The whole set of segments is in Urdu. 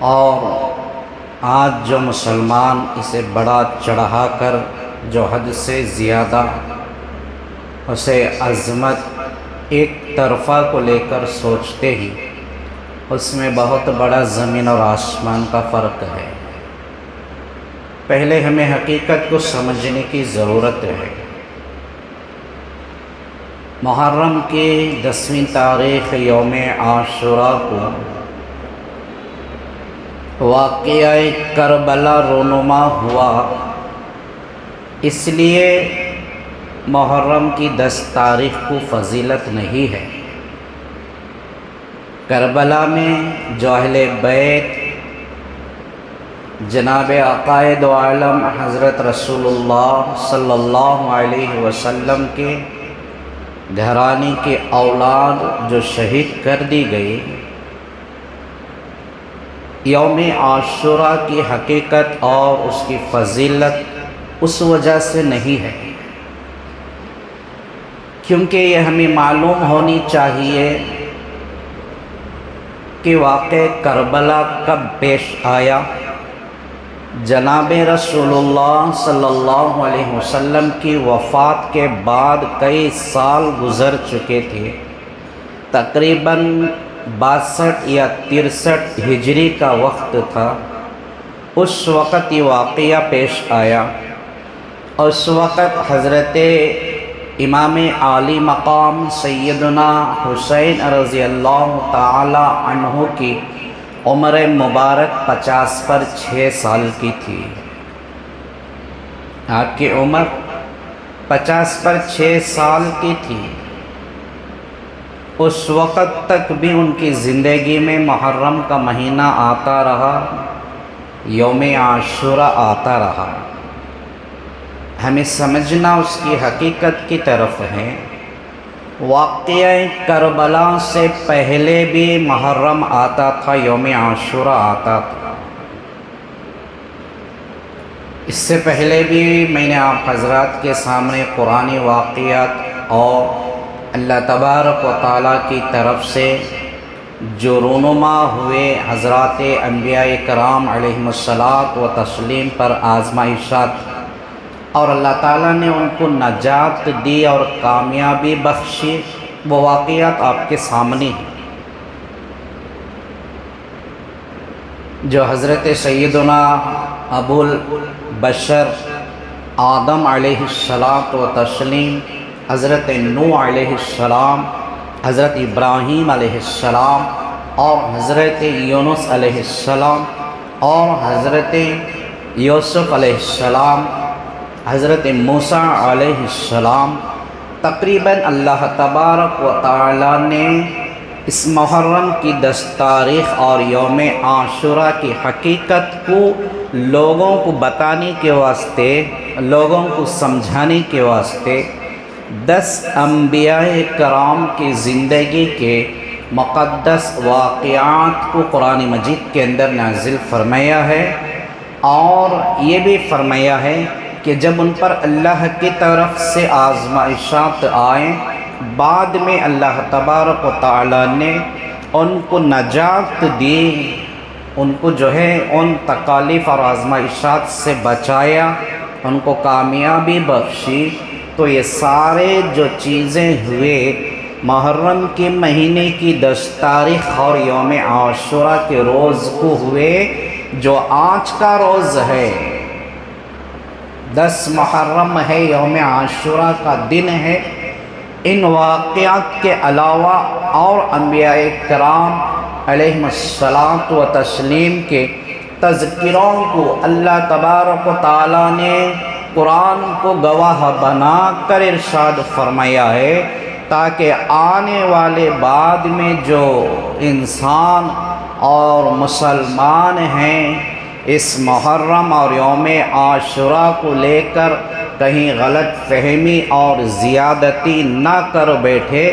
اور آج جو مسلمان اسے بڑا چڑھا کر جو حد سے زیادہ اسے عظمت ایک طرفہ کو لے کر سوچتے ہی اس میں بہت بڑا زمین اور آسمان کا فرق ہے۔ پہلے ہمیں حقیقت کو سمجھنے کی ضرورت ہے۔ محرم کی 10ویں تاریخ یوم عاشوراء کو واقعہ کربلا رونما ہوا، اس لیے محرم کی 10 تاریخ کو فضیلت نہیں ہے۔ کربلا میں جو اہل بیت جناب عقائد عالم حضرت رسول اللہ صلی اللہ علیہ وسلم کے گھرانے کی اولاد جو شہید کر دی گئی، یوم عاشوراء کی حقیقت اور اس کی فضیلت اس وجہ سے نہیں ہے کیونکہ یہ ہمیں معلوم ہونی چاہیے کہ واقع کربلا کب پیش آیا۔ جناب رسول اللہ صلی اللہ علیہ وسلم کی وفات کے بعد کئی سال گزر چکے تھے، تقریباً 62 یا 63 ہجری کا وقت تھا۔ اس وقت یہ واقعہ پیش آیا۔ اس وقت حضرت امام عالی مقام سیدنا حسین رضی اللہ تعالی عنہ کی عمر مبارک 50 پر 6 سال کی تھی۔ آپ کی عمر 50 پر 6 سال کی تھی۔ اس وقت تک بھی ان کی زندگی میں محرم کا مہینہ آتا رہا، یوم عاشوراء آتا رہا۔ ہمیں سمجھنا اس کی حقیقت کی طرف ہے۔ واقعہ کربلا سے پہلے بھی محرم آتا تھا، یوم عاشوراء آتا تھا۔ اس سے پہلے بھی میں نے آپ حضرات کے سامنے قرآنی واقعات اور اللہ تبارک و تعالیٰ کی طرف سے جو رونما ہوئے حضرات انبیاء کرام علیہم الصلاۃ و تسلیم پر آزمائشات، اور اللہ تعالیٰ نے ان کو نجات دی اور کامیابی بخشی، وہ واقعات آپ کے سامنے ہیں۔ جو حضرت سیدنا ابو البشر آدم علیہ الصلاۃ و تسلیم، حضرت نوح علیہ السلام، حضرت ابراہیم علیہ السلام اور حضرت یونس علیہ السلام اور حضرت یوسف علیہ السلام، حضرت موسیٰ علیہ السلام، تقریباً اللہ تبارک و تعالیٰ نے اس محرم کی 10 تاریخ اور یوم عاشوراء کی حقیقت کو لوگوں کو بتانے کے واسطے، لوگوں کو سمجھانے کے واسطے 10 انبیاء کرام کی زندگی کے مقدس واقعات کو قرآن مجید کے اندر نازل فرمایا ہے، اور یہ بھی فرمایا ہے کہ جب ان پر اللہ کی طرف سے آزمائشات آئیں، بعد میں اللہ تبارک و تعالیٰ نے ان کو نجات دی، ان کو جو ہے ان تکالیف اور آزمائشات سے بچایا، ان کو کامیابی بخشی۔ تو یہ سارے جو چیزیں ہوئے محرم کے مہینے کی 10 تاریخ اور یوم عاشوراء کے روز کو ہوئے، جو آج کا روز ہے، 10 محرم ہے، یوم عاشوراء کا دن ہے۔ ان واقعات کے علاوہ اور انبیاء کرام علیہم الصلاۃ و تسلیم کے تذکروں کو اللہ تبارک و تعالیٰ نے قرآن کو گواہ بنا کر ارشاد فرمایا ہے، تاکہ آنے والے بعد میں جو انسان اور مسلمان ہیں اس محرم اور یوم عاشوراء کو لے کر کہیں غلط فہمی اور زیادتی نہ کر بیٹھے،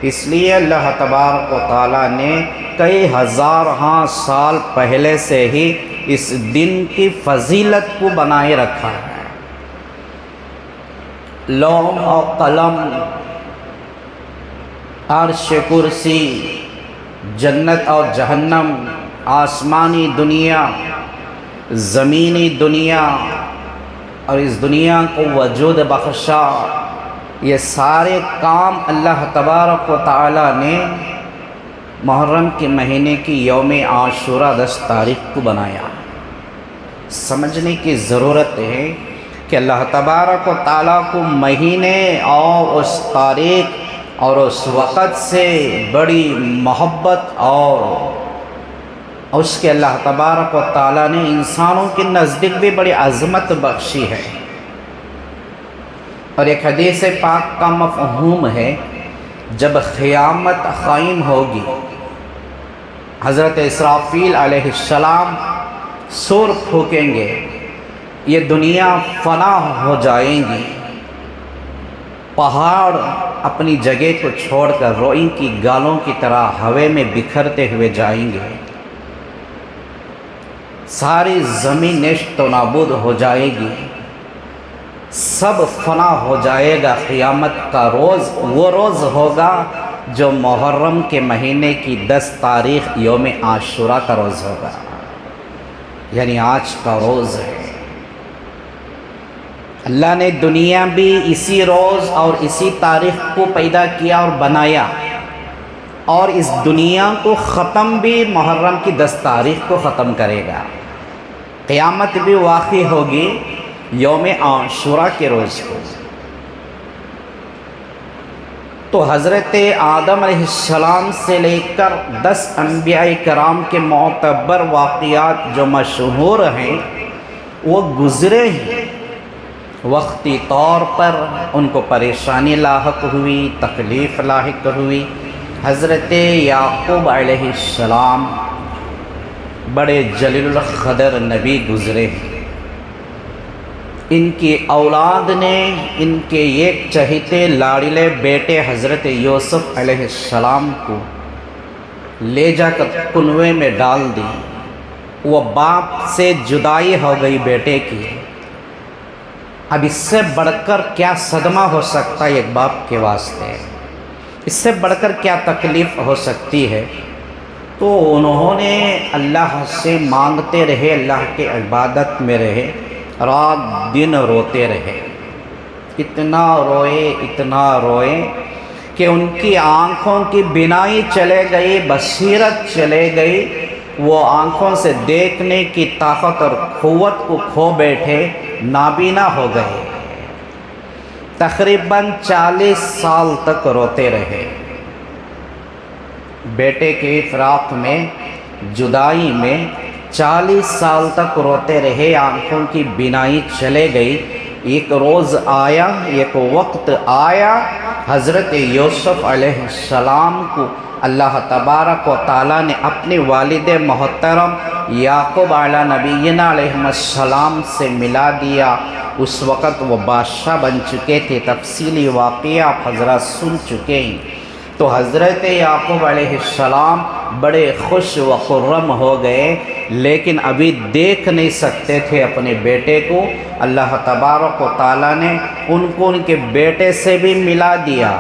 اس لیے اللہ تبارک و تعالیٰ نے کئی ہزاراں سال پہلے سے ہی اس دن کی فضیلت کو بنائے رکھا ہے۔ لوح اور قلم، عرش، کرسی، جنت اور جہنم، آسمانی دنیا، زمینی دنیا اور اس دنیا کو وجود بخشا، یہ سارے کام اللہ تبارک و تعالی نے محرم کے مہینے کی یوم عاشوراء 10 تاریخ کو بنایا۔ سمجھنے کی ضرورت ہے کہ اللہ تبارک و تعالیٰ کو مہینے اور اس تاریخ اور اس وقت سے بڑی محبت اور اس کے اللہ تبارک و تعالیٰ نے انسانوں کے نزدیک بھی بڑی عظمت بخشی ہے۔ اور ایک حدیث پاک کا مفہوم ہے، جب قیامت قائم ہوگی، حضرت اسرافیل علیہ السلام سور پھونکیں گے، یہ دنیا فنا ہو جائیں گی، پہاڑ اپنی جگہ کو چھوڑ کر روئی کی گالوں کی طرح ہوے میں بکھرتے ہوئے جائیں گے، ساری زمین نیست و نابود ہو جائے گی، سب فنا ہو جائے گا۔ قیامت کا روز وہ روز ہوگا جو محرم کے مہینے کی 10 تاریخ یوم عاشوراء کا روز ہوگا، یعنی آج کا روز ہے۔ اللہ نے دنیا بھی اسی روز اور اسی تاریخ کو پیدا کیا اور بنایا، اور اس دنیا کو ختم بھی محرم کی 10 تاریخ کو ختم کرے گا۔ قیامت بھی واقع ہوگی یوم عاشوراء کے روز کو۔ تو حضرت آدم علیہ السلام سے لے کر 10 انبیاء کرام کے معتبر واقعات جو مشہور ہیں وہ گزرے ہیں۔ وقتی طور پر ان کو پریشانی لاحق ہوئی، تکلیف لاحق ہوئی۔ حضرت یعقوب علیہ السلام بڑے جلیل القدر نبی گزرے ہیں، ان کی اولاد نے ان کے ایک چہیتے لاڑلے بیٹے حضرت یوسف علیہ السلام کو لے جا کر کنویں میں ڈال دی۔ وہ باپ سے جدائی ہو گئی بیٹے کی۔ اب اس سے بڑھ کر کیا صدمہ ہو سکتا ہے ایک باپ کے واسطے، اس سے بڑھ کر کیا تکلیف ہو سکتی ہے؟ تو انہوں نے اللہ سے مانگتے رہے، اللہ کے عبادت میں رہے، رات دن روتے رہے، اتنا روئے کہ ان کی آنکھوں کی بینائی چلے گئی، بصیرت چلے گئی، وہ آنکھوں سے دیکھنے کی طاقت اور قوت کو کھو بیٹھے، نابینا ہو گئے۔ تقریباً 40 سال تک روتے رہے، بیٹے کے فراق میں، جدائی میں 40 سال تک روتے رہے، آنکھوں کی بینائی چلے گئی۔ ایک روز آیا، ایک وقت آیا، حضرت یوسف علیہ السلام کو اللہ تبارک و تعالیٰ نے اپنے والد محترم یعقوب علیہ نبینا علیہ السلام سے ملا دیا۔ اس وقت وہ بادشاہ بن چکے تھے، تفصیلی واقعہ آپ حضرات سن چکے ہیں۔ تو حضرت یعقوب علیہ السلام بڑے خوش و خرم ہو گئے، لیکن ابھی دیکھ نہیں سکتے تھے اپنے بیٹے کو۔ اللہ تبارک و تعالیٰ نے ان کو ان کے بیٹے سے بھی ملا دیا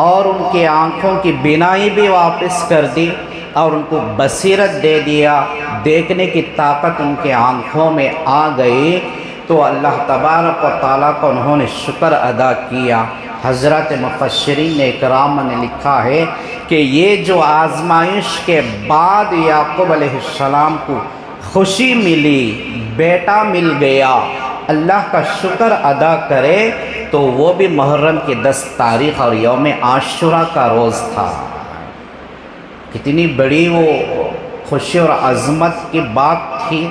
اور ان کی آنکھوں کی بینائی بھی واپس کر دی اور ان کو بصیرت دے دیا، دیکھنے کی طاقت ان کے آنکھوں میں آ گئی۔ تو اللہ تبارک و تعالیٰ کو انہوں نے شکر ادا کیا۔ حضرت مفسرین اکرام نے لکھا ہے کہ یہ جو آزمائش کے بعد یعقوب علیہ السلام کو خوشی ملی، بیٹا مل گیا، اللہ کا شکر ادا کرے، تو وہ بھی محرم کی 10 تاریخ اور یوم عاشوراء کا روز تھا۔ کتنی بڑی وہ خوشی اور عظمت کی بات تھی۔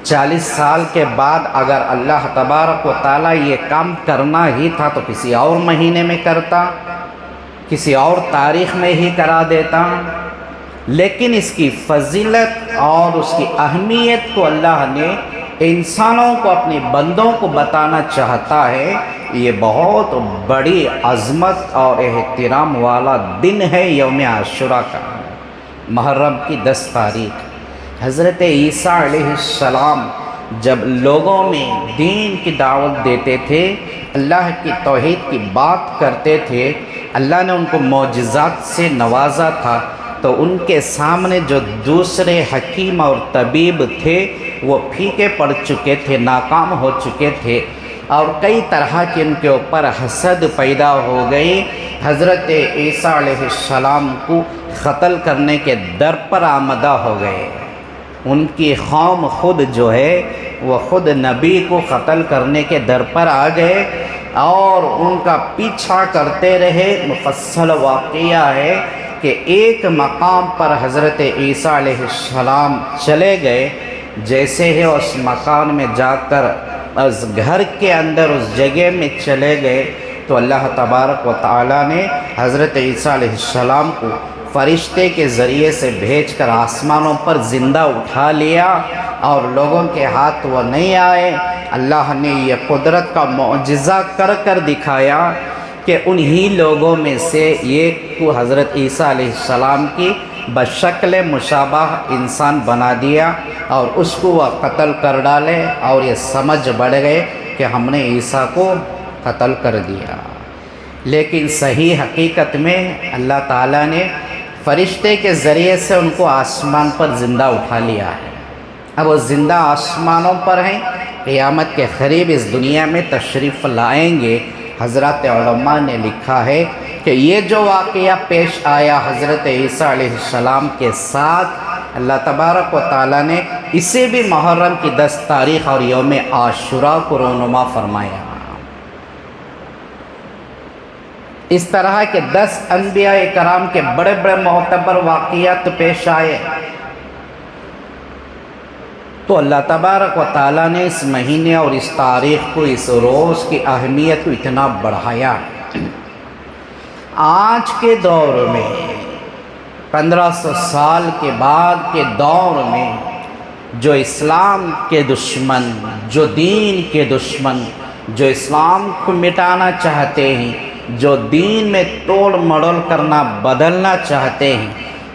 40 سال کے بعد اگر اللہ تبارک و تعالیٰ یہ کام کرنا ہی تھا تو کسی اور مہینے میں کرتا، کسی اور تاریخ میں ہی کرا دیتا، لیکن اس کی فضیلت اور اس کی اہمیت کو اللہ نے انسانوں کو، اپنے بندوں کو بتانا چاہتا ہے۔ یہ بہت بڑی عظمت اور احترام والا دن ہے یوم عاشوراء کا، محرم کی 10 تاریخ۔ حضرت عیسیٰ علیہ السلام جب لوگوں میں دین کی دعوت دیتے تھے، اللہ کی توحید کی بات کرتے تھے، اللہ نے ان کو معجزات سے نوازا تھا، تو ان کے سامنے جو دوسرے حکیم اور طبیب تھے وہ پھیکے پڑ چکے تھے، ناکام ہو چکے تھے، اور کئی طرح کے ان کے اوپر حسد پیدا ہو گئی۔ حضرت عیسیٰ علیہ السلام کو قتل کرنے کے در پر آمدہ ہو گئے۔ ان کی قوم خود جو ہے وہ خود نبی کو قتل کرنے کے در پر آ گئے اور ان کا پیچھا کرتے رہے۔ مفصل واقعہ ہے کہ ایک مقام پر حضرت عیسیٰ علیہ السلام چلے گئے، جیسے ہی اس مکان میں جا کر اس گھر کے اندر اس جگہ میں چلے گئے تو اللہ تبارک و تعالیٰ نے حضرت عیسیٰ علیہ السلام کو فرشتے کے ذریعے سے بھیج کر آسمانوں پر زندہ اٹھا لیا، اور لوگوں کے ہاتھ وہ نہیں آئے۔ اللہ نے یہ قدرت کا معجزہ کر کر دکھایا کہ انہی لوگوں میں سے ایک کو حضرت عیسیٰ علیہ السلام کی بشکل مشابہ انسان بنا دیا، اور اس کو وہ قتل کر ڈالے، اور یہ سمجھ بڑھ گئے کہ ہم نے عیسیٰ کو قتل کر دیا۔ لیکن صحیح حقیقت میں اللہ تعالیٰ نے فرشتے کے ذریعے سے ان کو آسمان پر زندہ اٹھا لیا ہے۔ اب وہ زندہ آسمانوں پر ہیں، قیامت کے قریب اس دنیا میں تشریف لائیں گے۔ حضرات علماء نے لکھا ہے کہ یہ جو واقعہ پیش آیا حضرت عیسیٰ علیہ السلام کے ساتھ، اللہ تبارک و تعالیٰ نے اسے بھی محرم کی 10 تاریخ اور یوم عاشوراء کو رونما فرمایا۔ اس طرح کے 10 انبیاء کرام کے بڑے بڑے معتبر واقعات پیش آئے، تو اللہ تبارک و تعالیٰ نے اس مہینے اور اس تاریخ کو، اس روز کی اہمیت کو اتنا بڑھایا۔ آج کے دور میں 1500 سال کے بعد کے دور میں جو اسلام کے دشمن، جو دین کے دشمن، جو اسلام کو مٹانا چاہتے ہیں، جو دین میں توڑ مڑول کرنا، بدلنا چاہتے ہیں،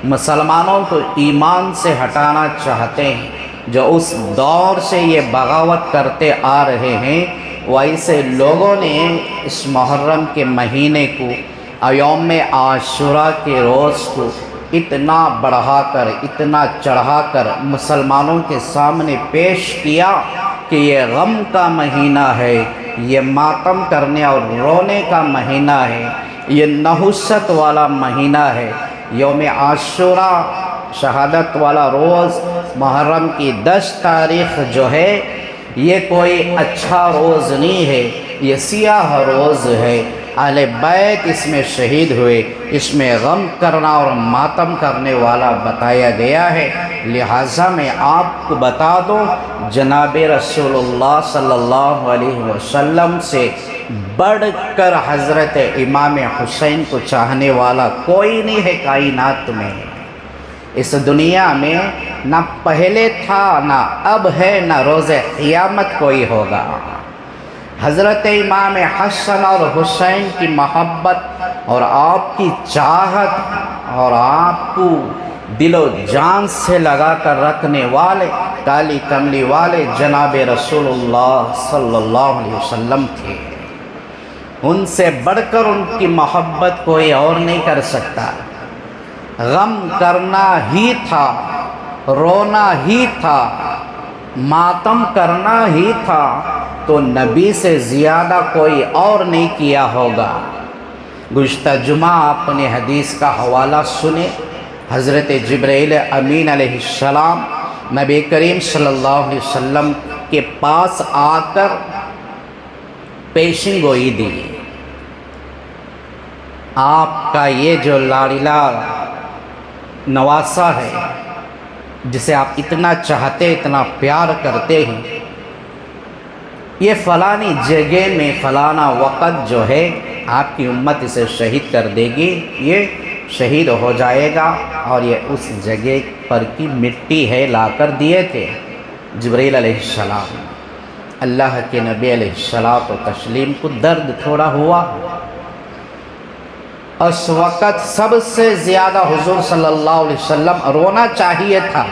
مسلمانوں کو ایمان سے ہٹانا چاہتے ہیں، جو اس دور سے یہ بغاوت کرتے آ رہے ہیں، ویسے لوگوں نے اس محرم کے مہینے کو، یوم عاشوراء کے روز کو اتنا بڑھا کر، اتنا چڑھا کر مسلمانوں کے سامنے پیش کیا کہ یہ غم کا مہینہ ہے، یہ ماتم کرنے اور رونے کا مہینہ ہے، یہ نحوست والا مہینہ ہے۔ یوم عاشوراء شہادت والا روز، محرم کی 10 تاریخ جو ہے، یہ کوئی اچھا روز نہیں ہے، یہ سیاہ روز ہے۔ اہل بیت اس میں شہید ہوئے، اس میں غم کرنا اور ماتم کرنے والا بتایا گیا ہے۔ لہٰذا میں آپ کو بتا دوں، جناب رسول اللہ صلی اللہ علیہ وسلم سے بڑھ کر حضرت امام حسین کو چاہنے والا کوئی نہیں ہے کائنات میں۔ اس دنیا میں نہ پہلے تھا، نہ اب ہے، نہ روز قیامت کوئی ہوگا۔ حضرت امام حسن اور حسین کی محبت اور آپ کی چاہت اور آپ کو دل و جان سے لگا کر رکھنے والے، کالی کملی والے جناب رسول اللہ صلی اللہ علیہ وسلم تھے۔ ان سے بڑھ کر ان کی محبت کوئی اور نہیں کر سکتا۔ غم کرنا ہی تھا، رونا ہی تھا، ماتم کرنا ہی تھا، تو نبی سے زیادہ کوئی اور نہیں کیا ہوگا۔ گزشتہ جمعہ آپ نے حدیث کا حوالہ سنے، حضرت جبرائیل امین علیہ السلام نبی کریم صلی اللہ علیہ وسلم کے پاس آ کر پیشن گوئی دی۔ آپ کا یہ جو لاڈلا نواسا ہے، جسے آپ اتنا چاہتے، اتنا پیار کرتے ہیں، یہ فلانی جگہ میں فلانا وقت جو ہے آپ کی امت اسے شہید کر دے گی، یہ شہید ہو جائے گا، اور یہ اس جگہ پر کی مٹی ہے لا کر دیے تھے جبرائیل علیہ السلام۔ اللہ کے نبی علیہ الصلوۃ والتسلیم کو درد تھوڑا ہوا۔ اس وقت سب سے زیادہ حضور صلی اللہ علیہ وسلم رونا چاہیے تھا،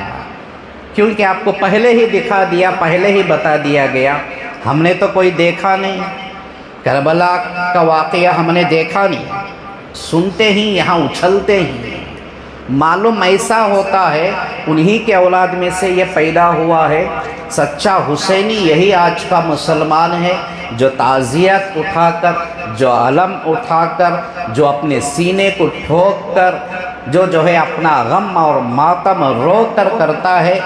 کیونکہ آپ کو پہلے ہی دکھا دیا، پہلے ہی بتا دیا گیا۔ ہم نے تو کوئی دیکھا نہیں، کربلا کا واقعہ ہم نے دیکھا نہیں، سنتے ہی یہاں اچھلتے ہیں، معلوم ایسا ہوتا ہے انہی کے اولاد میں سے یہ پیدا ہوا ہے۔ سچا حسینی یہی آج کا مسلمان ہے جو تعزیت اٹھا کر، جو علم اٹھا کر، جو اپنے سینے کو ٹھوک کر، جو ہے اپنا غم اور ماتم رو کر کرتا ہے،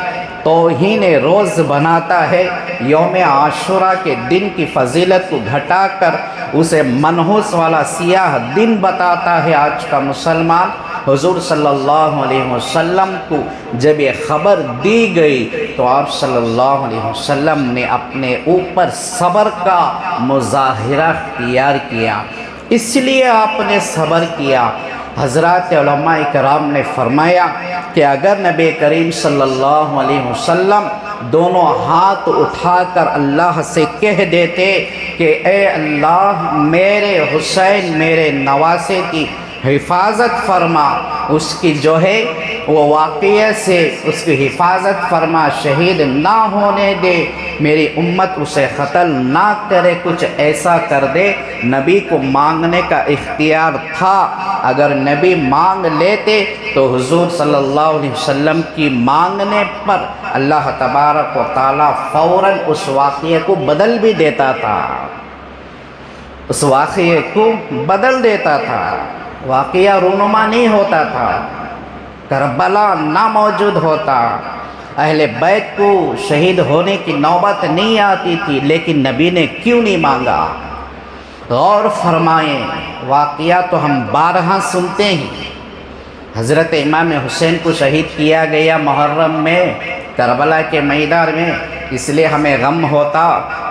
توہین روز بناتا ہے، یوم عاشوراء کے دن کی فضیلت کو گھٹا کر اسے منحوس والا سیاہ دن بتاتا ہے آج کا مسلمان۔ حضور صلی اللہ علیہ وسلم کو جب یہ خبر دی گئی تو آپ صلی اللہ علیہ وسلم نے اپنے اوپر صبر کا مظاہرہ اختیار کیا، اس لیے آپ نے صبر کیا۔ حضرات علماء کرام نے فرمایا کہ اگر نبی کریم صلی اللہ علیہ وسلم دونوں ہاتھ اٹھا کر اللہ سے کہہ دیتے کہ اے اللہ میرے حسین میرے نواسے کی حفاظت فرما، اس کی جو ہے وہ واقعہ سے اس کی حفاظت فرما، شہید نہ ہونے دے، میری امت اسے قتل نہ کرے، کچھ ایسا کر دے۔ نبی کو مانگنے کا اختیار تھا، اگر نبی مانگ لیتے تو حضور صلی اللہ علیہ وسلم کی مانگنے پر اللہ تبارک و تعالیٰ فوراً اس واقعے کو بدل بھی دیتا تھا، اس واقعے کو بدل دیتا تھا، واقعہ رونما نہیں ہوتا تھا، کربلا نہ موجود ہوتا، اہل بیت کو شہید ہونے کی نوبت نہیں آتی تھی، لیکن نبی نے کیوں نہیں مانگا؟ غور فرمائیں، واقعہ تو ہم بارہا سنتے ہیں۔ حضرت امام حسین کو شہید کیا گیا محرم میں کربلا کے میدان میں، اس لیے ہمیں غم ہوتا،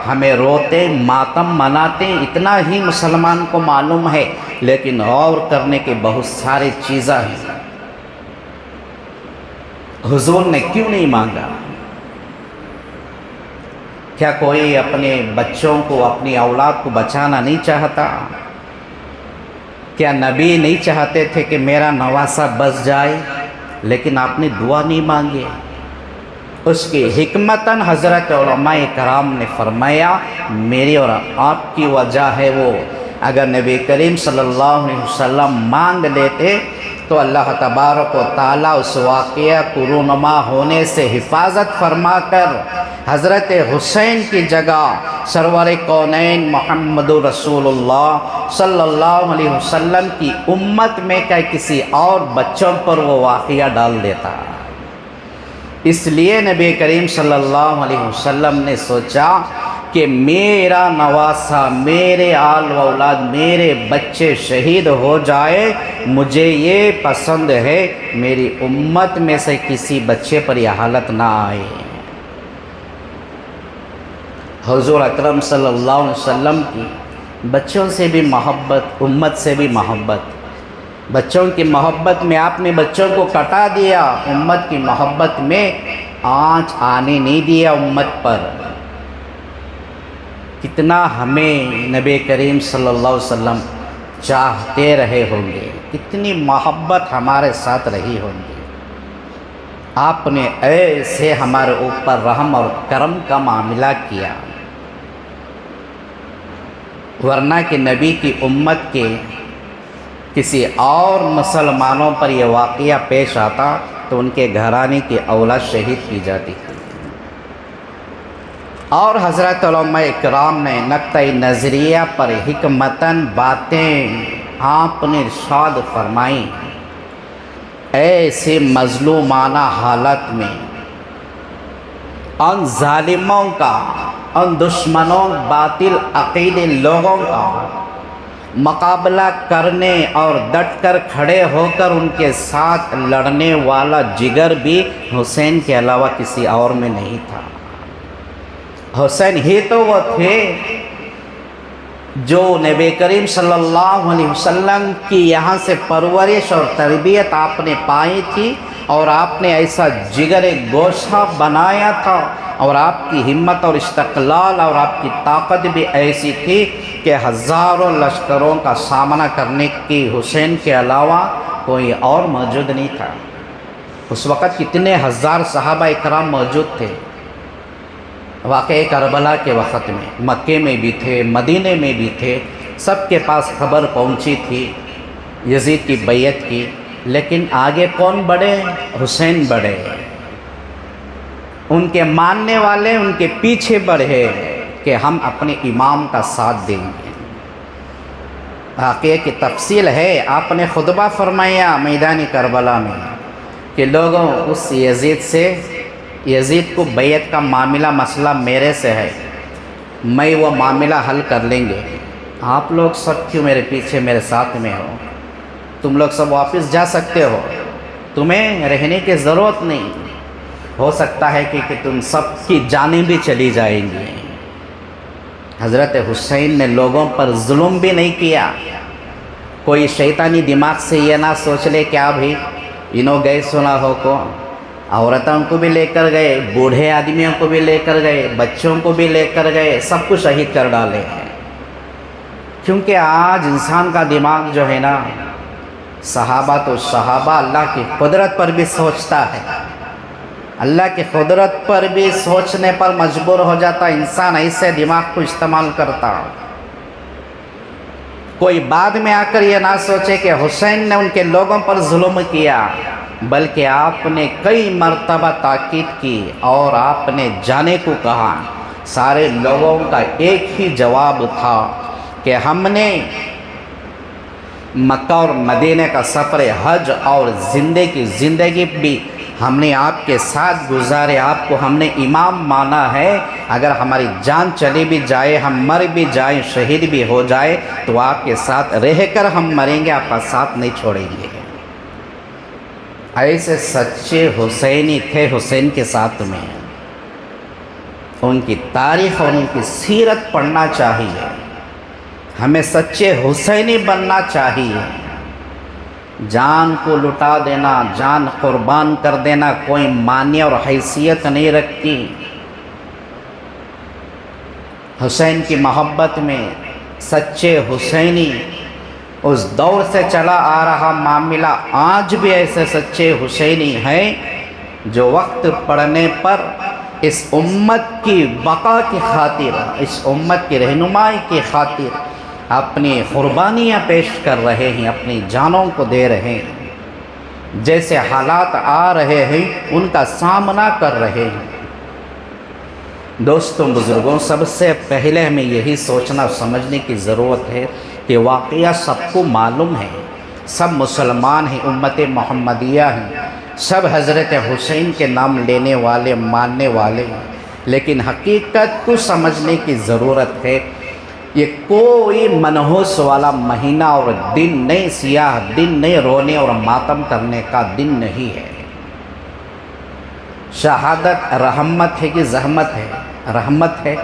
ہمیں روتے ماتم مناتے، اتنا ہی مسلمان کو معلوم ہے، لیکن غور کرنے کے بہت سارے چیزیں ہیں۔ حضور نے کیوں نہیں مانگا؟ کیا کوئی اپنے بچوں کو اپنی اولاد کو بچانا نہیں چاہتا؟ کیا نبی نہیں چاہتے تھے کہ میرا نواسہ بچ جائے؟ لیکن آپ نے دعا نہیں مانگی۔ اس کی حکمتاً حضرت علماء کرام نے فرمایا میری اور آپ کی وجہ ہے وہ، اگر نبی کریم صلی اللہ علیہ وسلم مانگ لیتے تو اللہ تبارک و تعالیٰ اس واقعہ کو رونما ہونے سے حفاظت فرما کر حضرت حسین کی جگہ سرور کونین محمد رسول اللہ صلی اللہ علیہ وسلم کی امت میں کسی اور بچوں پر وہ واقعہ ڈال دیتا۔ اس لیے نبی کریم صلی اللہ علیہ وسلم نے سوچا کہ میرا نواسہ، میرے آل و اولاد، میرے بچے شہید ہو جائے، مجھے یہ پسند ہے میری امت میں سے کسی بچے پر یہ حالت نہ آئے۔ حضور اکرم صلی اللہ علیہ وسلم کی بچوں سے بھی محبت، امت سے بھی محبت، بچوں کی محبت میں آپ نے بچوں کو کٹا دیا، امت کی محبت میں آنچ آنے نہیں دیا امت پر۔ کتنا ہمیں نبی کریم صلی اللہ علیہ وسلم چاہتے رہے ہوں گے، کتنی محبت ہمارے ساتھ رہی ہوں گی، آپ نے ایسے ہمارے اوپر رحم اور کرم کا معاملہ کیا، ورنہ کہ نبی کی امت کے کسی اور مسلمانوں پر یہ واقعہ پیش آتا تو ان کے گھرانے کی اولاد شہید کی جاتی تھی۔ اور حضرت علماء اکرام نے نقطہ نظریہ پر حکمتاً باتیں آپ نے ارشاد فرمائیں، ایسے مظلومانہ حالت میں ان ظالموں کا، ان دشمنوں باطل عقیدے لوگوں کا مقابلہ کرنے اور ڈٹ کر کھڑے ہو کر ان کے ساتھ لڑنے والا جگر بھی حسین کے علاوہ کسی اور میں نہیں تھا۔ حسین ہی تو وہ تھے جو نبی کریم صلی اللہ علیہ وسلم کی یہاں سے پرورش اور تربیت آپ نے پائی تھی، اور آپ نے ایسا جگر گوشہ بنایا تھا، اور آپ کی ہمت اور استقلال اور آپ کی طاقت بھی ایسی تھی کہ ہزاروں لشکروں کا سامنا کرنے کی حسین کے علاوہ کوئی اور موجود نہیں تھا۔ اس وقت کتنے ہزار صحابہ اکرام موجود تھے واقعہ کربلا کے وقت میں، مکے میں بھی تھے، مدینے میں بھی تھے، سب کے پاس خبر پہنچی تھی یزید کی بیعت کی، لیکن آگے کون بڑھے؟ حسین بڑھے، ان کے ماننے والے ان کے پیچھے بڑھے کہ ہم اپنے امام کا ساتھ دیں گے۔ واقعے کی تفصیل ہے، آپ نے خطبہ فرمایا میدان کربلا میں کہ لوگوں اس یزید کو بیعت کا معاملہ مسئلہ میرے سے ہے، میں وہ معاملہ حل کر لیں گے، آپ لوگ سب کیوں میرے پیچھے میرے ساتھ میں ہو؟ تم لوگ سب واپس جا سکتے ہو، تمہیں رہنے کی ضرورت نہیں، ہو سکتا ہے کہ تم سب کی جانیں بھی چلی جائیں گی۔ حضرت حسین نے لوگوں پر ظلم بھی نہیں کیا۔ کوئی شیطانی دماغ سے یہ نہ سوچ لے کہ بھی انہوں گئے سنا ہو کو، عورتوں کو بھی لے کر گئے، بوڑھے آدمیوں کو بھی لے کر گئے، بچوں کو بھی لے کر گئے، سب کو شہید کر ڈالے ہیں۔ کیونکہ آج انسان کا دماغ جو ہے نا، صحابہ تو صحابہ اللہ کی قدرت پر بھی سوچتا ہے، اللہ کی قدرت پر بھی سوچنے پر مجبور ہو جاتا انسان، ایسے دماغ کو استعمال کرتا۔ کوئی بعد میں آ کر یہ نہ سوچے کہ حسین نے ان کے لوگوں پر ظلم کیا، بلکہ آپ نے کئی مرتبہ تاکید کی اور آپ نے جانے کو کہا۔ سارے لوگوں کا ایک ہی جواب تھا کہ ہم نے مکہ اور مدینہ کا سفر حج اور زندگی بھی ہم نے آپ کے ساتھ گزارے، آپ کو ہم نے امام مانا ہے، اگر ہماری جان چلی بھی جائے، ہم مر بھی جائیں، شہید بھی ہو جائے تو آپ کے ساتھ رہ کر ہم مریں گے، آپ کا ساتھ نہیں چھوڑیں گے۔ ایسے سچے حسینی تھے، حسین کے ساتھ میں ان کی تاریخ اور ان کی سیرت پڑھنا چاہیے، ہمیں سچے حسینی بننا چاہیے۔ جان کو لٹا دینا، جان قربان کر دینا کوئی معنی اور حیثیت نہیں رکھتی۔ حسین کی محبت میں سچے حسینی اس دور سے چلا آ رہا معاملہ آج بھی ایسے سچے حسینی ہیں جو وقت پڑنے پر اس امت کی بقا کی خاطر، اس امت کی رہنمائی کی خاطر اپنی قربانیاں پیش کر رہے ہیں، اپنی جانوں کو دے رہے ہیں، جیسے حالات آ رہے ہیں ان کا سامنا کر رہے ہیں۔ دوستوں، بزرگوں، سب سے پہلے ہمیں یہی سوچنا سمجھنے کی ضرورت ہے کہ واقعہ سب کو معلوم ہے، سب مسلمان ہیں، امت محمدیہ ہیں، سب حضرت حسین کے نام لینے والے، ماننے والے ہیں، لیکن حقیقت کو سمجھنے کی ضرورت ہے۔ یہ کوئی منحوس والا مہینہ اور دن نہیں، سیاہ دن نہیں، رونے اور ماتم کرنے کا دن نہیں ہے۔ شہادت رحمت ہے کہ زحمت ہے؟ رحمت ہے،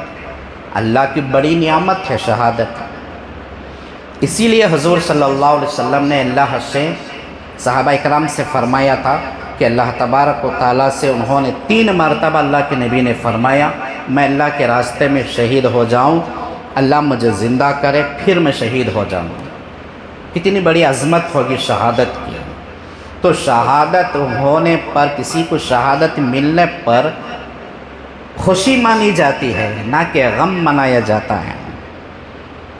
اللہ کی بڑی نعمت ہے شہادت۔ اسی لیے حضور صلی اللہ علیہ وسلم نے اللہ سے، صحابہ اکرام سے فرمایا تھا کہ اللہ تبارک و تعالیٰ سے انہوں نے 3 مرتبہ اللہ کے نبی نے فرمایا میں اللہ کے راستے میں شہید ہو جاؤں، اللہ مجھے زندہ کرے، پھر میں شہید ہو جاؤں۔ کتنی بڑی عظمت ہوگی شہادت کی۔ تو شہادت ہونے پر، کسی کو شہادت ملنے پر خوشی مانی جاتی ہے، نہ کہ غم منایا جاتا ہے۔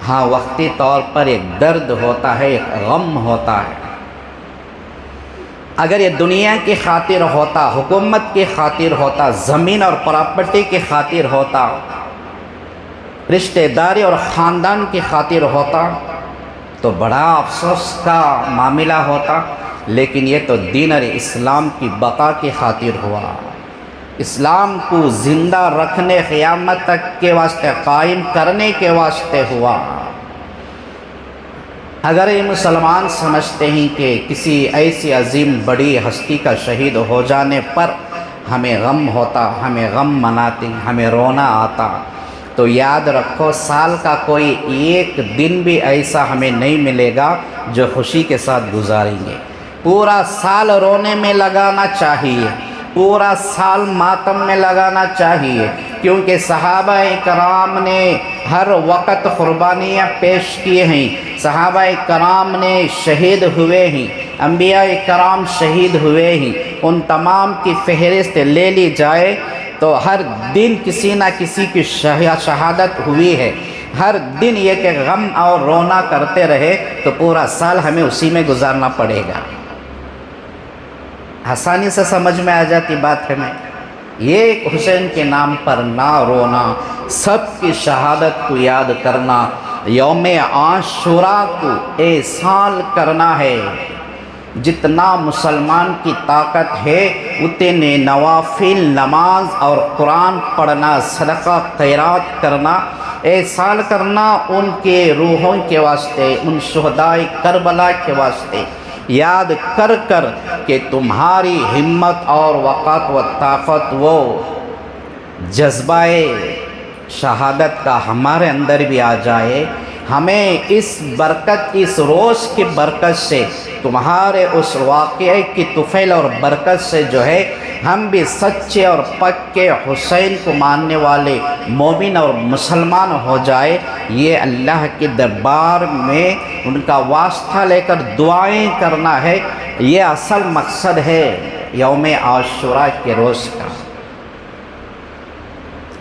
ہاں، وقتی طور پر ایک درد ہوتا ہے، ایک غم ہوتا ہے۔ اگر یہ دنیا کی خاطر ہوتا، حکومت کی خاطر ہوتا، زمین اور پراپرٹی کی خاطر ہوتا، رشتہ داری اور خاندان کی خاطر ہوتا تو بڑا افسوس کا معاملہ ہوتا، لیکن یہ تو دین اور اسلام کی بقا کی خاطر ہوا، اسلام کو زندہ رکھنے، قیامت تک کے واسطے قائم کرنے کے واسطے ہوا۔ اگر یہ مسلمان سمجھتے ہیں کہ کسی ایسی عظیم بڑی ہستی کا شہید ہو جانے پر ہمیں غم ہوتا، ہمیں غم مناتے، ہمیں رونا آتا، تو یاد رکھو سال کا کوئی ایک دن بھی ایسا ہمیں نہیں ملے گا جو خوشی کے ساتھ گزاریں گے۔ پورا سال رونے میں لگانا چاہیے، پورا سال ماتم میں لگانا چاہیے، کیونکہ صحابہ کرام نے ہر وقت قربانیاں پیش کیے ہیں، صحابہ کرام نے شہید ہوئے ہیں، انبیاء کرام شہید ہوئے ہیں، ان تمام کی فہرست لے لی جائے تو ہر دن کسی نہ کسی کی شہادت ہوئی ہے۔ ہر دن یہ کہ غم اور رونا کرتے رہے تو پورا سال ہمیں اسی میں گزارنا پڑے گا۔ آسانی سے سمجھ میں آ جاتی بات ہمیں. ایک حسین کے نام پر نہ رونا، سب کی شہادت کو یاد کرنا، یوم عاشوراء کو احسان کرنا ہے. جتنا مسلمان کی طاقت ہے اتنے نوافل نماز اور قرآن پڑھنا، صدقہ خیرات کرنا، احسان کرنا ان کے روحوں کے واسطے، ان شہدائے کربلا کے واسطے، یاد کر کر کہ تمہاری ہمت اور وقت و طاقت وہ جذبہ شہادت کا ہمارے اندر بھی آ جائے. ہمیں اس برکت، اس روز کی برکت سے، تمہارے اس واقعے کی طفیل اور برکت سے جو ہے ہم بھی سچے اور پکے حسین کو ماننے والے مومن اور مسلمان ہو جائے. یہ اللہ کے دربار میں ان کا واسطہ لے کر دعائیں کرنا ہے. یہ اصل مقصد ہے یوم عاشوراء کے روز کا.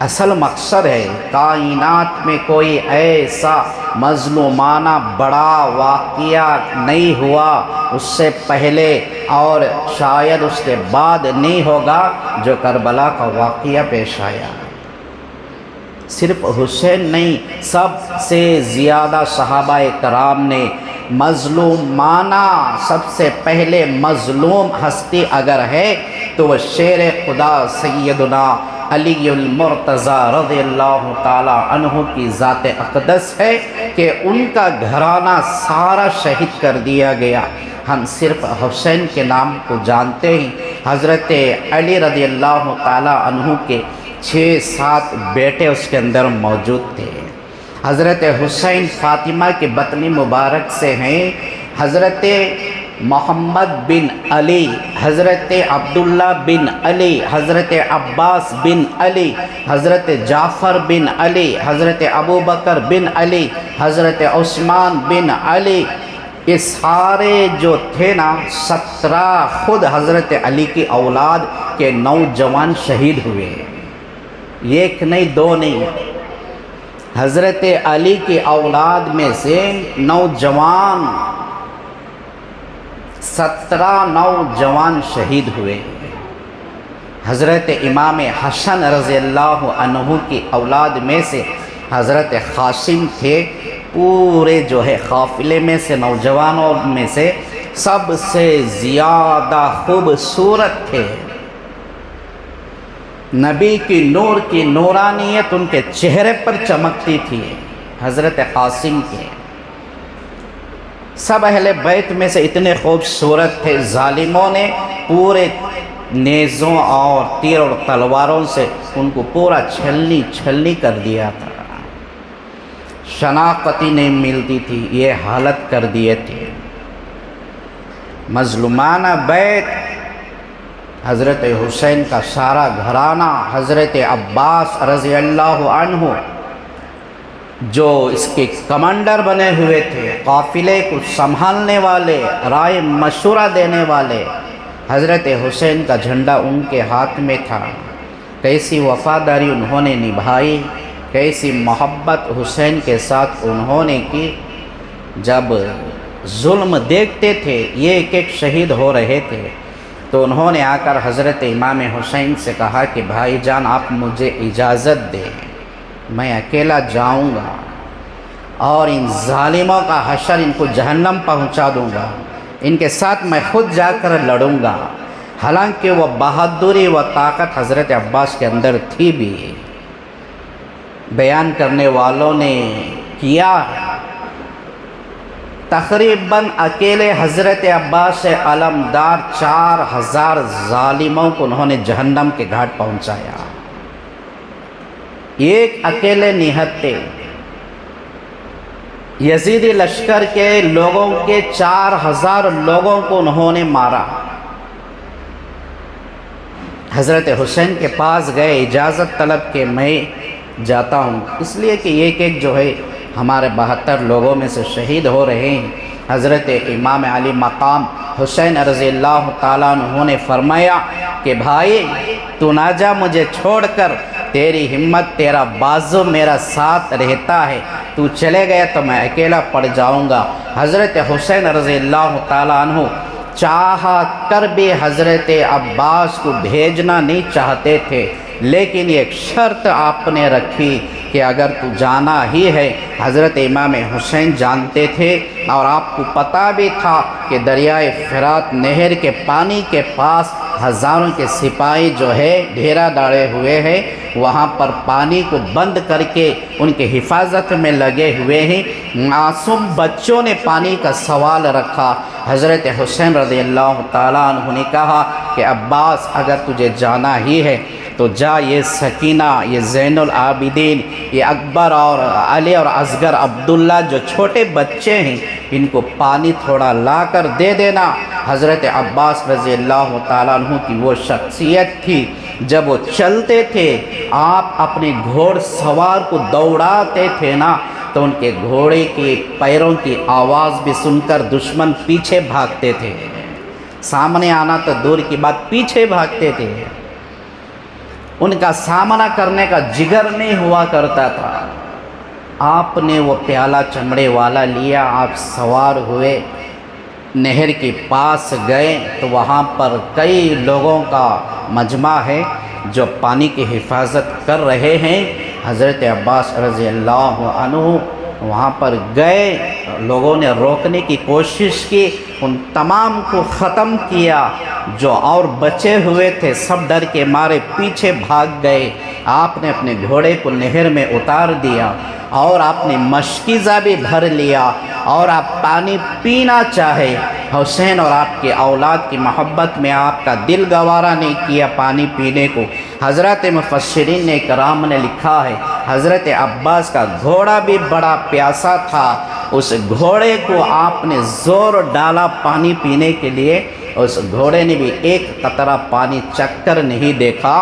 اصل مقصد ہے. کائنات میں کوئی ایسا مظلومانہ بڑا واقعہ نہیں ہوا اس سے پہلے اور شاید اس کے بعد نہیں ہوگا جو کربلا کا واقعہ پیش آیا. صرف حسین نہیں، سب سے زیادہ صحابہ کرام نے مظلومانہ، سب سے پہلے مظلوم ہستی اگر ہے تو وہ شیر خدا سیدنا علی المرتضیٰ رضی اللہ تعالی عنہ کی ذات اقدس ہے کہ ان کا گھرانہ سارا شہید کر دیا گیا. ہم صرف حسین کے نام کو جانتے ہیں. حضرت علی رضی اللہ تعالی عنہ کے 6-7 بیٹے اس کے اندر موجود تھے. حضرت حسین فاطمہ کے بطن مبارک سے ہیں. حضرت محمد بن علی، حضرت عبداللہ بن علی، حضرت عباس بن علی، حضرت جعفر بن علی، حضرت ابوبکر بن علی، حضرت عثمان بن علی. یہ سارے جو تھے نا 17 خود حضرت علی کی اولاد کے نوجوان شہید ہوئے. ایک نہیں، 2 نہیں، حضرت علی کی اولاد میں سے نوجوان 17 نوجوان شہید ہوئے. حضرت امام حسن رضی اللہ عنہ کی اولاد میں سے حضرت قاسم تھے. پورے جو ہے قافلے میں سے نوجوانوں میں سے سب سے زیادہ خوبصورت تھے. نبی کی نور کی نورانیت ان کے چہرے پر چمکتی تھی. حضرت قاسم کے سب اہل بیت میں سے اتنے خوبصورت تھے، ظالموں نے پورے نیزوں اور تیر اور تلواروں سے ان کو پورا چھلنی کر دیا تھا. شناختی نہیں ملتی تھی، یہ حالت کر دیے تھے. مظلومانہ بیت، حضرت حسین کا سارا گھرانہ، حضرت عباس رضی اللہ عنہ جو اس کے کمانڈر بنے ہوئے تھے، قافلے کو سنبھالنے والے، رائے مشورہ دینے والے، حضرت حسین کا جھنڈا ان کے ہاتھ میں تھا. کیسی وفاداری انہوں نے نبھائی، کیسی محبت حسین کے ساتھ انہوں نے کی. جب ظلم دیکھتے تھے یہ ایک ایک شہید ہو رہے تھے تو انہوں نے آ کر حضرت امام حسین سے کہا کہ بھائی جان آپ مجھے اجازت دیں، میں اکیلا جاؤں گا اور ان ظالموں کا حشر، ان کو جہنم پہنچا دوں گا، ان کے ساتھ میں خود جا کر لڑوں گا. حالانکہ وہ بہادری و طاقت حضرت عباس کے اندر تھی بھی. بیان کرنے والوں نے کیا تقریباً اکیلے حضرت عباس علمدار 4000 ظالموں کو انہوں نے جہنم کے گھاٹ پہنچایا. ایک اکیلے نہتے یزیدی لشکر کے لوگوں کے 4000 لوگوں کو انہوں نے مارا. حضرت حسین کے پاس گئے، اجازت طلب کہ میں جاتا ہوں، اس لیے کہ ایک ایک جو ہے ہمارے 72 لوگوں میں سے شہید ہو رہے ہیں. حضرت امام علی مقام حسین رضی اللہ تعالیٰ عنہ نے فرمایا کہ بھائی تو نہ جا مجھے چھوڑ کر، تیری ہمت، تیرا بازو میرا ساتھ رہتا ہے، تو چلے گیا تو میں اکیلا پڑ جاؤں گا. حضرت حسین رضی اللہ تعالیٰ عنہ چاہ کر بھی حضرت عباس کو بھیجنا نہیں چاہتے تھے، لیکن ایک شرط آپ نے رکھی کہ اگر تو جانا ہی ہے، حضرت امام حسین جانتے تھے اور آپ کو پتہ بھی تھا کہ دریائے فرات نہر کے پانی کے پاس ہزاروں کے سپاہی جو ہے ڈھیرا ڈالے ہوئے ہیں، وہاں پر پانی کو بند کر کے ان کے حفاظت میں لگے ہوئے ہیں۔ معصوم بچوں نے پانی کا سوال رکھا۔ حضرت حسین رضی اللہ تعالیٰ عنہ نے کہا کہ عباس اگر تجھے جانا ہی ہے تو جا، یہ سکینہ، یہ زین العابدین، یہ اکبر اور علی اور اصغر عبداللہ جو چھوٹے بچے ہیں، ان کو پانی تھوڑا لا کر دے دینا۔ حضرت عباس رضی اللہ تعالیٰ عنہ کی وہ شخصیت تھی، جب وہ چلتے تھے آپ اپنے گھوڑ سوار کو دوڑاتے تھے نا، تو ان کے گھوڑے کے پیروں کی آواز بھی سن کر دشمن پیچھے بھاگتے تھے، سامنے آنا تو دور کی بات، پیچھے بھاگتے تھے۔ ان کا سامنا کرنے کا جگر نہیں ہوا کرتا تھا۔ آپ نے وہ پیالہ چمڑے والا لیا، آپ سوار ہوئے، نہر کے پاس گئے تو وہاں پر کئی لوگوں کا مجمع ہے جو پانی کی حفاظت کر رہے ہیں۔ حضرت عباس رضی اللہ عنہ وہاں پر گئے، لوگوں نے روکنے کی کوشش کی، ان تمام کو ختم کیا۔ جو اور بچے ہوئے تھے سب ڈر کے مارے پیچھے بھاگ گئے۔ آپ نے اپنے گھوڑے کو نہر میں اتار دیا اور آپ نے مشکیزہ بھی بھر لیا اور آپ پانی پینا چاہے۔ حسین اور آپ کے اولاد کی محبت میں آپ کا دل گوارا نہیں کیا پانی پینے کو۔ حضرت مفسرین نے کرام نے لکھا ہے حضرت عباس کا گھوڑا بھی بڑا پیاسا تھا، اس گھوڑے کو آپ نے زور ڈالا پانی پینے کے لیے، اس گھوڑے نے بھی ایک قطرہ پانی چکھ کر نہیں دیکھا۔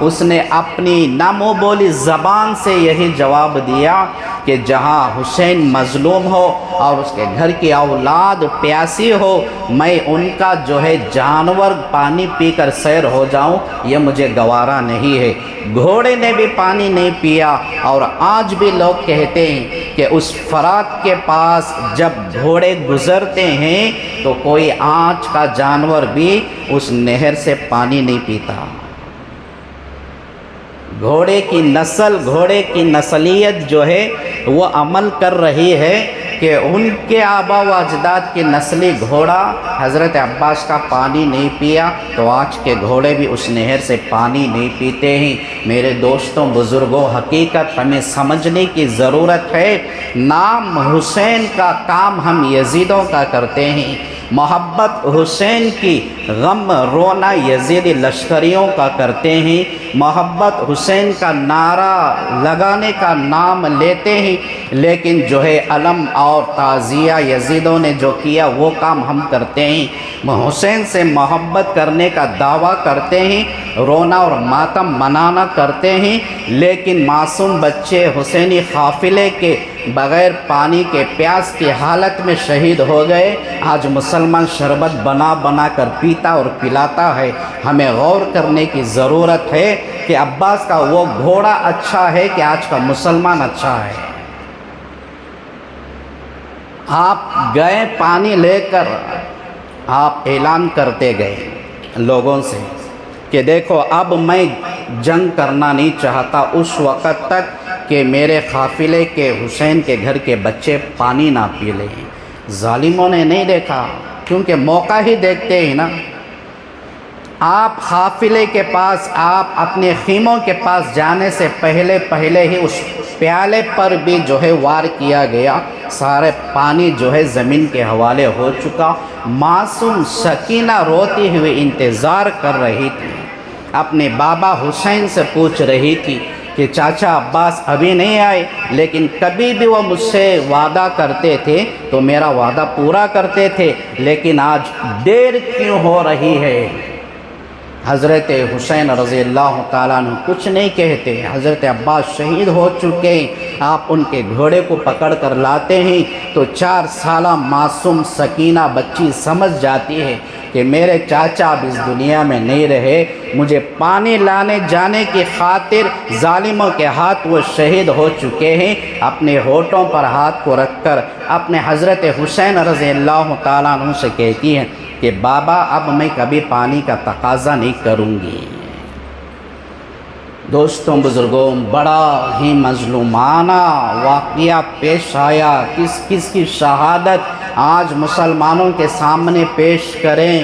اس نے اپنی نامو بولی زبان سے یہی جواب دیا کہ جہاں حسین مظلوم ہو اور اس کے گھر کی اولاد پیاسی ہو، میں ان کا جو ہے جانور پانی پی کر سیر ہو جاؤں، یہ مجھے گوارا نہیں ہے۔ گھوڑے نے بھی پانی نہیں پیا، اور آج بھی لوگ کہتے ہیں کہ اس فرات کے پاس جب گھوڑے گزرتے ہیں تو کوئی آج کا جانور بھی اس نہر سے پانی نہیں پیتا۔ گھوڑے کی نسل، گھوڑے کی نسلیت جو ہے وہ عمل کر رہی ہے کہ ان کے آبا و اجداد کی نسلی گھوڑا حضرت عباس کا پانی نہیں پیا تو آج کے گھوڑے بھی اس نہر سے پانی نہیں پیتے ہیں۔ میرے دوستوں، بزرگوں، حقیقت ہمیں سمجھنے کی ضرورت ہے۔ نام حسین کا کام ہم یزیدوں کا کرتے ہیں، محبت حسین کی غم رونا یزیدی لشکریوں کا کرتے ہیں، محبت حسین کا نعرہ لگانے کا نام لیتے ہیں، لیکن جو ہے علم اور تعزیہ یزیدوں نے جو کیا وہ کام ہم کرتے ہیں۔ حسین سے محبت کرنے کا دعویٰ کرتے ہیں، رونا اور ماتم منانا کرتے ہیں، لیکن معصوم بچے حسینی قافلے کے بغیر پانی کے پیاس کی حالت میں شہید ہو گئے۔ آج مسلمان شربت بنا بنا کر پیتا اور پلاتا ہے۔ ہمیں غور کرنے کی ضرورت ہے کہ عباس کا وہ گھوڑا اچھا ہے کہ آج کا مسلمان اچھا ہے۔ آپ گئے پانی لے کر، آپ اعلان کرتے گئے لوگوں سے کہ دیکھو اب میں جنگ کرنا نہیں چاہتا اس وقت تک کہ میرے قافلے کے حسین کے گھر کے بچے پانی نہ پی لیں۔ ظالموں نے نہیں دیکھا، کیونکہ موقع ہی دیکھتے ہیں نا۔ آپ قافلے کے پاس، آپ اپنے خیموں کے پاس جانے سے پہلے ہی اس پیالے پر بھی جو ہے وار کیا گیا، سارے پانی جو ہے زمین کے حوالے ہو چکا۔ معصوم سکینہ روتی ہوئی انتظار کر رہی تھی، اپنے بابا حسین سے پوچھ رہی تھی کہ چاچا عباس ابھی نہیں آئے، لیکن کبھی بھی وہ مجھ سے وعدہ کرتے تھے تو میرا وعدہ پورا کرتے تھے، لیکن آج دیر کیوں ہو رہی ہے؟ حضرت حسین رضی اللہ تعالیٰ عنہ کچھ نہیں کہتے، حضرت عباس شہید ہو چکے، آپ ان کے گھوڑے کو پکڑ کر لاتے ہیں تو 4 سالہ معصوم سکینہ بچی سمجھ جاتی ہے کہ میرے چاچا اب اس دنیا میں نہیں رہے، مجھے پانی لانے جانے کی خاطر ظالموں کے ہاتھ وہ شہید ہو چکے ہیں۔ اپنے ہونٹوں پر ہاتھ کو رکھ کر اپنے حضرت حسین رضی اللہ تعالیٰ عنہ سے کہتی ہیں کہ بابا اب میں کبھی پانی کا تقاضا نہیں کروں گی۔ دوستوں بزرگوں، بڑا ہی مظلومانہ واقعہ پیش آیا۔ کس کس کی شہادت آج مسلمانوں کے سامنے پیش کریں؟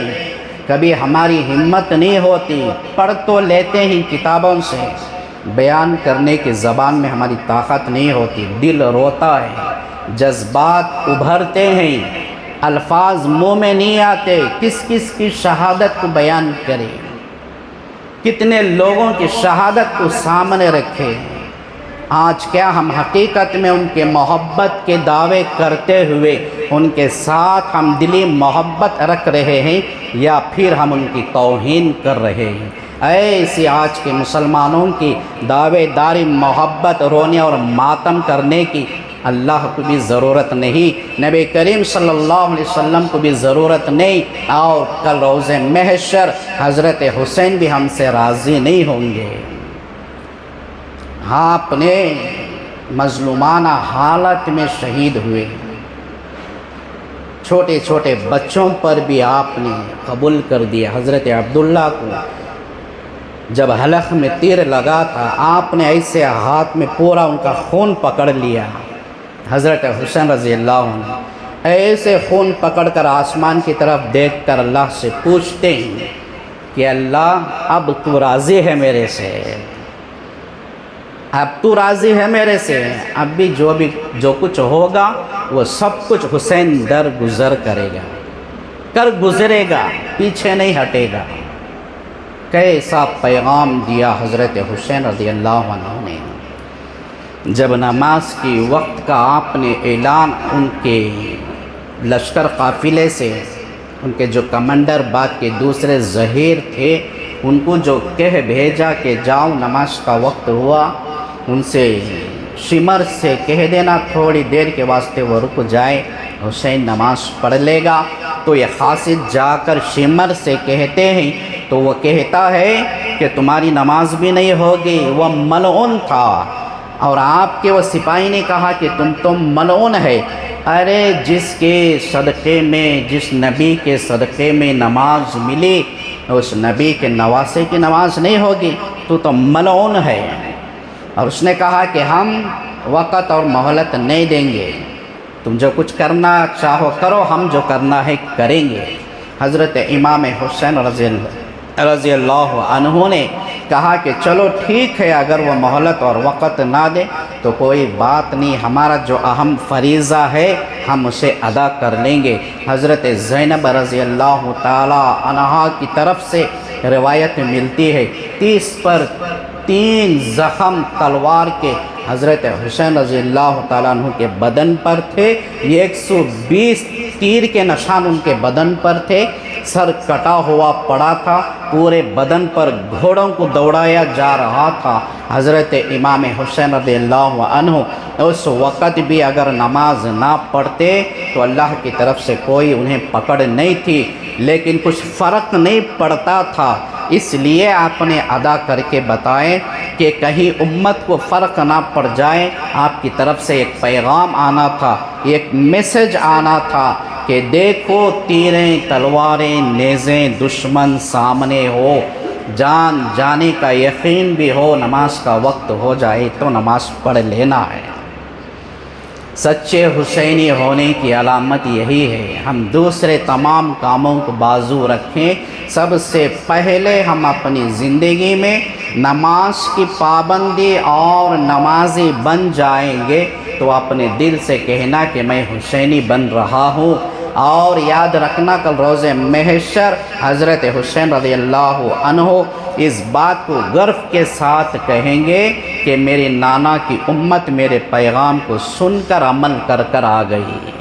کبھی ہماری ہمت نہیں ہوتی، پڑھ تو لیتے ہی کتابوں سے، بیان کرنے کی زبان میں ہماری طاقت نہیں ہوتی، دل روتا ہے، جذبات ابھرتے ہیں، الفاظ منہ میں نہیں آتے۔ کس کس کی شہادت کو بیان کریں؟ کتنے لوگوں کی شہادت کو سامنے رکھے؟ آج کیا ہم حقیقت میں ان کے محبت کے دعوے کرتے ہوئے ان کے ساتھ ہم دلی محبت رکھ رہے ہیں، یا پھر ہم ان کی توہین کر رہے ہیں؟ ایسی آج کے مسلمانوں کی دعوے داری محبت رونے اور ماتم کرنے کی اللہ کو بھی ضرورت نہیں، نبی کریم صلی اللہ علیہ وسلم کو بھی ضرورت نہیں، اور کل روز محشر حضرت حسین بھی ہم سے راضی نہیں ہوں گے۔ ہاں، اپنے مظلومانہ حالت میں شہید ہوئے، چھوٹے چھوٹے بچوں پر بھی آپ نے قبول کر دیا۔ حضرت عبداللہ کو جب حلق میں تیر لگا تھا، آپ نے ایسے ہاتھ میں پورا ان کا خون پکڑ لیا۔ حضرت حسین رضی اللہ عنہ ایسے خون پکڑ کر آسمان کی طرف دیکھ کر اللہ سے پوچھتے ہیں کہ اللہ اب تو راضی ہے میرے سے، اب تو راضی ہے میرے سے، اب بھی جو کچھ ہوگا وہ سب کچھ حسین در گزر کرے گا، کر گزرے گا، پیچھے نہیں ہٹے گا۔ کیسا پیغام دیا حضرت حسین رضی اللہ عنہ نے! جب نماز کی وقت کا آپ نے اعلان ان کے لشکر قافلے سے، ان کے جو کمانڈر بعد کے دوسرے ظہیر تھے، ان کو جو کہہ بھیجا کہ جاؤ نماز کا وقت ہوا، ان سے شمر سے کہہ دینا تھوڑی دیر کے واسطے وہ رک جائے، حسین نماز پڑھ لے گا۔ تو یہ قاصد جا کر شمر سے کہتے ہیں تو وہ کہتا ہے کہ تمہاری نماز بھی نہیں ہوگی، وہ ملعون تھا، اور آپ کے وہ سپاہی نے کہا کہ تم ملعون ہے۔ ارے جس کے صدقے میں، جس نبی کے صدقے میں نماز ملی، اس نبی کے نواسے کی نماز نہیں ہوگی، تو ملعون ہے۔ اور اس نے کہا کہ ہم وقت اور مہلت نہیں دیں گے، تم جو کچھ کرنا چاہو کرو، ہم جو کرنا ہے کریں گے۔ حضرت امام حسین رضی اللہ عنہ نے کہا کہ چلو ٹھیک ہے، اگر وہ مہلت اور وقت نہ دے تو کوئی بات نہیں، ہمارا جو اہم فریضہ ہے ہم اسے ادا کر لیں گے۔ حضرت زینب رضی اللہ تعالی عنہا کی طرف سے روایت ملتی ہے، 30 پر 3 زخم تلوار کے حضرت حسین رضی اللہ تعالیٰ عنہ کے بدن پر تھے، 120 تیر کے نشان ان کے بدن پر تھے، سر کٹا ہوا پڑا تھا، پورے بدن پر گھوڑوں کو دوڑایا جا رہا تھا۔ حضرت امام حسین رضی اللہ عنہ اس وقت بھی اگر نماز نہ پڑھتے تو اللہ کی طرف سے کوئی انہیں پکڑ نہیں تھی، لیکن کچھ فرق نہیں پڑتا تھا، اس لیے آپ نے ادا کر کے بتائیں کہ کہیں امت کو فرق نہ پڑ جائے۔ آپ کی طرف سے ایک پیغام آنا تھا، ایک میسج آنا تھا کہ دیکھو تیریں تلواریں نیزیں دشمن سامنے ہو، جان جانے کا یقین بھی ہو، نماز کا وقت ہو جائے تو نماز پڑھ لینا ہے۔ سچے حسینی ہونے کی علامت یہی ہے، ہم دوسرے تمام کاموں کو بازو رکھیں، سب سے پہلے ہم اپنی زندگی میں نماز کی پابندی اور نمازی بن جائیں گے تو اپنے دل سے کہنا کہ میں حسینی بن رہا ہوں، اور یاد رکھنا کل روز محشر حضرت حسین رضی اللہ عنہ اس بات کو گرو کے ساتھ کہیں گے کہ میرے نانا کی امت میرے پیغام کو سن کر عمل کر آ گئی۔